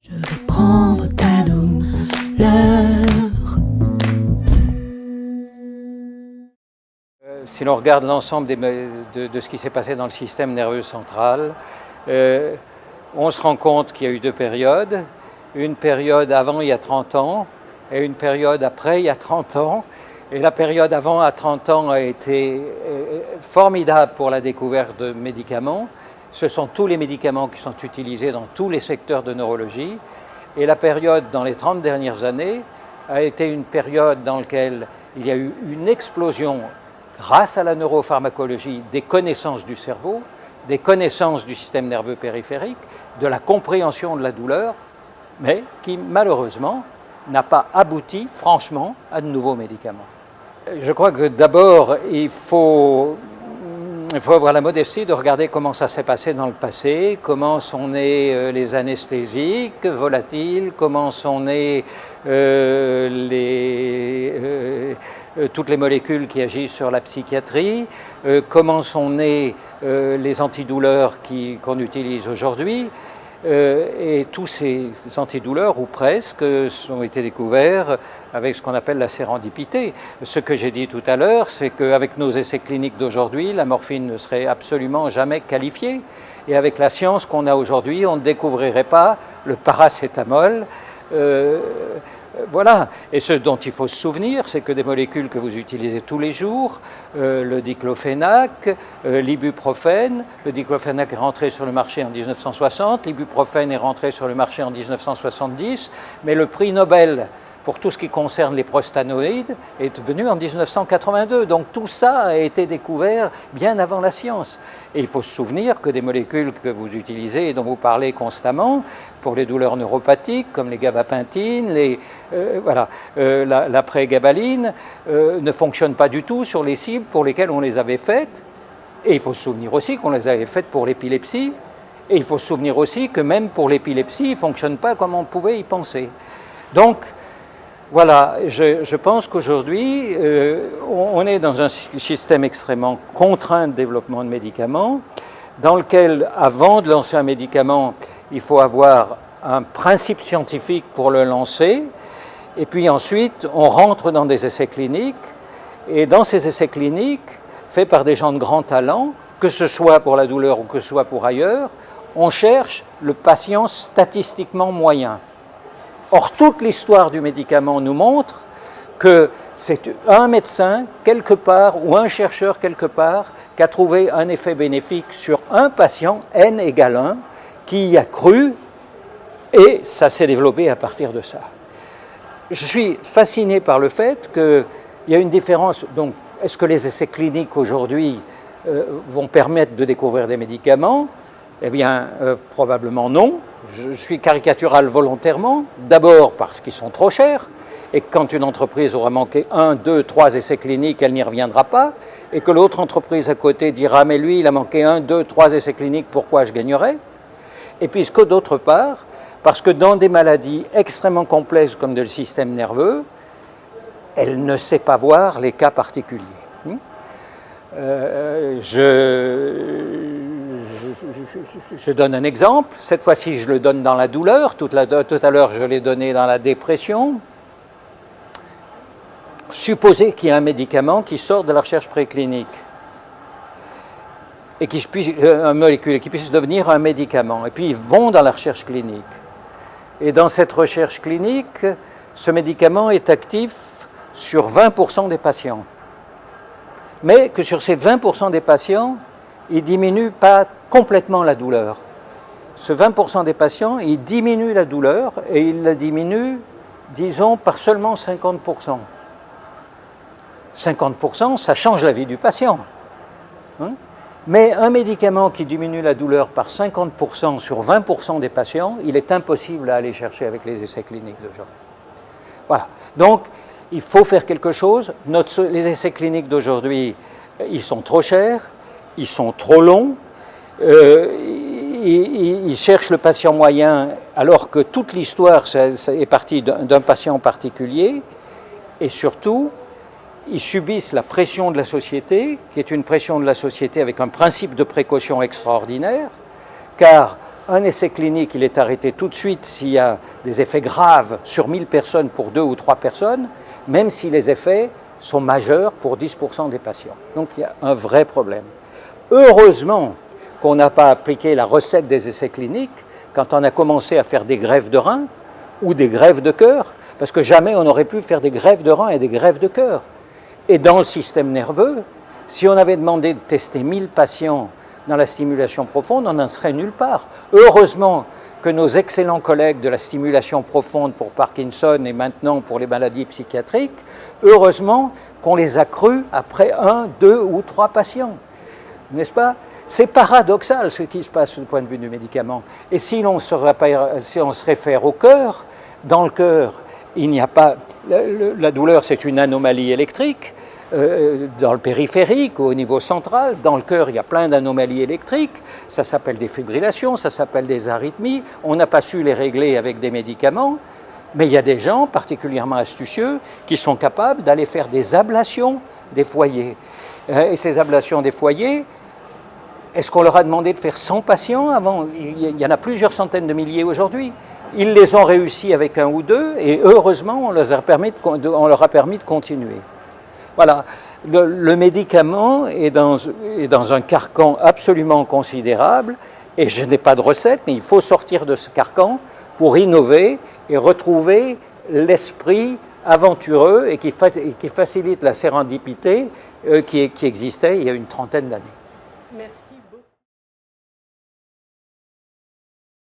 Je veux prendre ta douleur. Si l'on regarde l'ensemble de ce qui s'est passé dans le système nerveux central, on se rend compte qu'il y a eu deux périodes. Une période avant, il y a 30 ans, et une période après, il y a 30 ans. Et la période avant, à 30 ans, a été formidable pour la découverte de médicaments. Ce sont tous les médicaments qui sont utilisés dans tous les secteurs de neurologie. Et la période dans les 30 dernières années a été une période dans laquelle il y a eu une explosion, grâce à la neuropharmacologie, des connaissances du cerveau, des connaissances du système nerveux périphérique, de la compréhension de la douleur, mais qui malheureusement n'a pas abouti franchement à de nouveaux médicaments. Je crois que d'abord il faut avoir la modestie de regarder comment ça s'est passé dans le passé, comment sont nés les anesthésiques volatiles, comment sont nées toutes les molécules qui agissent sur la psychiatrie, comment sont nés les antidouleurs qu'on utilise aujourd'hui. Et tous ces antidouleurs, ou presque, ont été découverts avec ce qu'on appelle la sérendipité. Ce que j'ai dit tout à l'heure, c'est qu'avec nos essais cliniques d'aujourd'hui, la morphine ne serait absolument jamais qualifiée. Et avec la science qu'on a aujourd'hui, on ne découvrirait pas le paracétamol. Voilà. Et ce dont il faut se souvenir, c'est que des molécules que vous utilisez tous les jours, le diclofénac, l'ibuprofène. Le diclofénac est rentré sur le marché en 1960, l'ibuprofène est rentré sur le marché en 1970, mais le prix Nobel pour tout ce qui concerne les prostanoïdes est venu en 1982. Donc tout ça a été découvert bien avant la science. Et il faut se souvenir que des molécules que vous utilisez et dont vous parlez constamment pour les douleurs neuropathiques, comme les gabapentines, la prégabaline, ne fonctionnent pas du tout sur les cibles pour lesquelles on les avait faites. Et il faut se souvenir aussi qu'on les avait faites pour l'épilepsie. Et il faut se souvenir aussi que même pour l'épilepsie, ils ne fonctionnent pas comme on pouvait y penser. Donc, voilà, je pense qu'aujourd'hui, on est dans un système extrêmement contraint de développement de médicaments, dans lequel, avant de lancer un médicament, il faut avoir un principe scientifique pour le lancer, et puis ensuite, on rentre dans des essais cliniques, et dans ces essais cliniques, faits par des gens de grand talent, que ce soit pour la douleur ou que ce soit pour ailleurs, on cherche le patient statistiquement moyen. Or, toute l'histoire du médicament nous montre que c'est un médecin quelque part ou un chercheur quelque part qui a trouvé un effet bénéfique sur un patient, N égale 1, qui y a cru, et ça s'est développé à partir de ça. Je suis fasciné par le fait qu'il y a une différence. Donc, est-ce que les essais cliniques aujourd'hui vont permettre de découvrir des médicaments ? Eh bien, probablement non. Je suis caricatural volontairement, d'abord parce qu'ils sont trop chers, et que quand une entreprise aura manqué 1, 2, 3 essais cliniques, elle n'y reviendra pas, et que l'autre entreprise à côté dira « mais lui, il a manqué 1, 2, 3 essais cliniques, pourquoi je gagnerais ?» Et puisque d'autre part, parce que dans des maladies extrêmement complexes comme le système nerveux, elle ne sait pas voir les cas particuliers. Je donne un exemple, cette fois-ci je le donne dans la douleur, tout à l'heure je l'ai donné dans la dépression. Supposez qu'il y a un médicament qui sort de la recherche préclinique et une molécule qui puisse devenir un médicament, et puis ils vont dans la recherche clinique. Et dans cette recherche clinique, ce médicament est actif sur 20% des patients. Mais que sur ces 20% des patients, il ne diminue pas complètement la douleur. Ce 20% des patients, il diminue la douleur et il la diminue, disons, par seulement 50%. 50%, ça change la vie du patient. Mais un médicament qui diminue la douleur par 50% sur 20% des patients, il est impossible à aller chercher avec les essais cliniques d'aujourd'hui. Voilà. Donc, il faut faire quelque chose. Les essais cliniques d'aujourd'hui, ils sont trop chers, ils sont trop longs, ils cherchent le patient moyen alors que toute l'histoire est partie d'un patient particulier, et surtout, ils subissent la pression de la société, qui est une pression de la société avec un principe de précaution extraordinaire, car Un essai clinique, il est arrêté tout de suite s'il y a des effets graves sur 1000 personnes pour 2 ou 3 personnes, même si les effets sont majeurs pour 10% des patients. Donc il y a un vrai problème. Heureusement qu'on n'a pas appliqué la recette des essais cliniques quand on a commencé à faire des greffes de rein ou des greffes de cœur, parce que jamais on n'aurait pu faire des greffes de rein et des greffes de cœur. Et dans le système nerveux, si on avait demandé de tester 1000 patients dans la stimulation profonde, on n'en serait nulle part. Heureusement que nos excellents collègues de la stimulation profonde pour Parkinson et maintenant pour les maladies psychiatriques, heureusement qu'on les a crus après 1, 2 ou 3 patients. N'est-ce pas? C'est paradoxal ce qui se passe du point de vue du médicament. Et si on se réfère au cœur, dans le cœur, il n'y a pas... La douleur, c'est une anomalie électrique. Dans le périphérique, au niveau central, dans le cœur, il y a plein d'anomalies électriques. Ça s'appelle des fibrillations, ça s'appelle des arythmies. On n'a pas su les régler avec des médicaments. Mais il y a des gens particulièrement astucieux qui sont capables d'aller faire des ablations des foyers. Et ces ablations des foyers, est-ce qu'on leur a demandé de faire 100 patients avant? Il y en a plusieurs centaines de milliers aujourd'hui. Ils les ont réussi avec 1 ou 2 et heureusement, on leur a permis de continuer. Voilà, le médicament est dans un carcan absolument considérable et je n'ai pas de recette, mais il faut sortir de ce carcan pour innover et retrouver l'esprit aventureux et qui facilite la sérendipité qui existait il y a une trentaine d'années.